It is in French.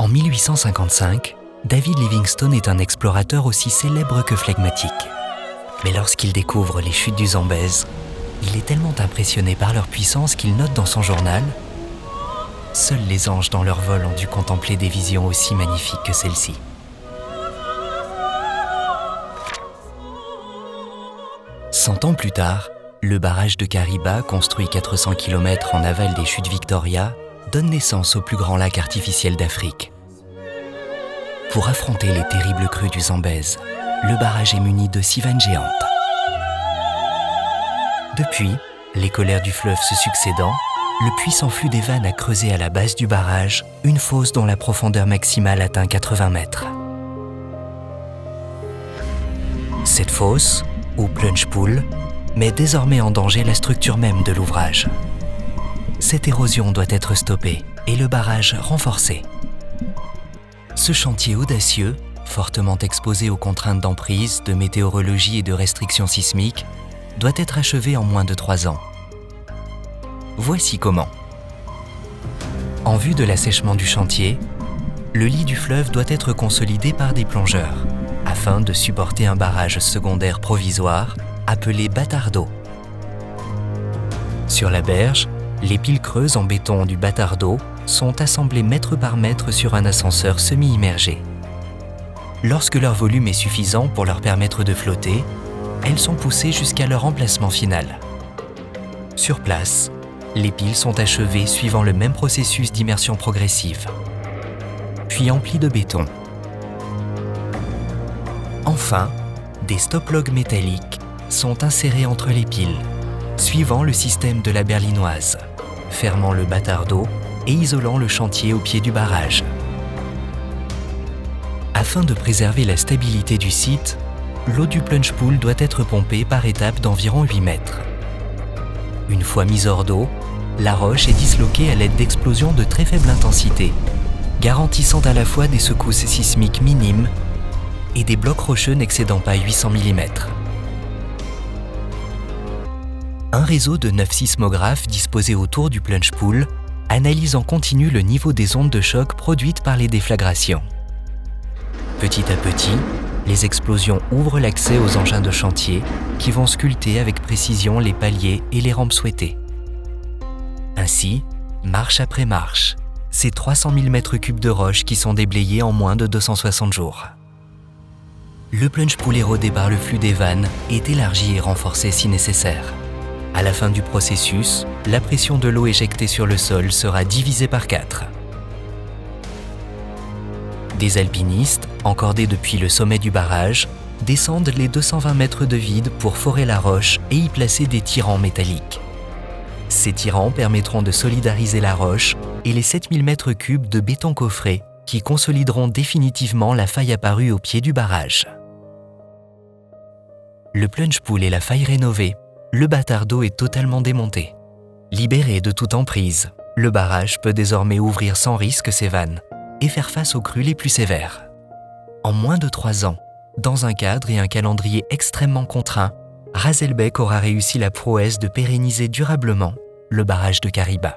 En 1855, David Livingstone est un explorateur aussi célèbre que flegmatique. Mais lorsqu'il découvre les chutes du Zambèze, il est tellement impressionné par leur puissance qu'il note dans son journal « Seuls les anges dans leur vol ont dû contempler des visions aussi magnifiques que celle-ci ». 100 ans plus tard, le barrage de Kariba, construit 400 km en aval des chutes Victoria, donne naissance au plus grand lac artificiel d'Afrique. Pour affronter les terribles crues du Zambèze, le barrage est muni de 6 vannes géantes. Depuis, les colères du fleuve se succédant, le puissant flux des vannes a creusé à la base du barrage une fosse dont la profondeur maximale atteint 80 mètres. Cette fosse, ou plunge pool, met désormais en danger la structure même de l'ouvrage. Cette érosion doit être stoppée et le barrage renforcé. Ce chantier audacieux, fortement exposé aux contraintes d'emprise, de météorologie et de restrictions sismiques, doit être achevé en moins de 3 ans. Voici comment. En vue de l'assèchement du chantier, le lit du fleuve doit être consolidé par des plongeurs, afin de supporter un barrage secondaire provisoire appelé bâtard d'eau. Sur la berge, les piles creuses en béton du bâtard d'eau sont assemblées mètre par mètre sur un ascenseur semi-immergé. Lorsque leur volume est suffisant pour leur permettre de flotter, elles sont poussées jusqu'à leur emplacement final. Sur place, les piles sont achevées suivant le même processus d'immersion progressive, puis emplies de béton. Enfin, des stop-logs métalliques sont insérés entre les piles, suivant le système de la berlinoise, fermant le bâtard d'eau et isolant le chantier au pied du barrage. Afin de préserver la stabilité du site, l'eau du plunge pool doit être pompée par étapes d'environ 8 mètres. Une fois mise hors d'eau, la roche est disloquée à l'aide d'explosions de très faible intensité, garantissant à la fois des secousses sismiques minimes et des blocs rocheux n'excédant pas 800 mm. Un réseau de 9 sismographes disposés autour du plunge pool analyse en continu le niveau des ondes de choc produites par les déflagrations. Petit à petit, les explosions ouvrent l'accès aux engins de chantier qui vont sculpter avec précision les paliers et les rampes souhaitées. Ainsi, marche après marche, c'est 300 000 m3 de roches qui sont déblayées en moins de 260 jours. Le plunge pool érodé par le flux des vannes est élargi et renforcé si nécessaire. À la fin du processus, la pression de l'eau éjectée sur le sol sera divisée par 4. Des alpinistes, encordés depuis le sommet du barrage, descendent les 220 mètres de vide pour forer la roche et y placer des tirants métalliques. Ces tirants permettront de solidariser la roche et les 7000 m3 de béton coffré qui consolideront définitivement la faille apparue au pied du barrage. Le plunge pool et la faille rénovée, le bâtard d'eau est totalement démonté. Libéré de toute emprise, le barrage peut désormais ouvrir sans risque ses vannes et faire face aux crues les plus sévères. En moins de 3 ans, dans un cadre et un calendrier extrêmement contraints, Razelbeck aura réussi la prouesse de pérenniser durablement le barrage de Kariba.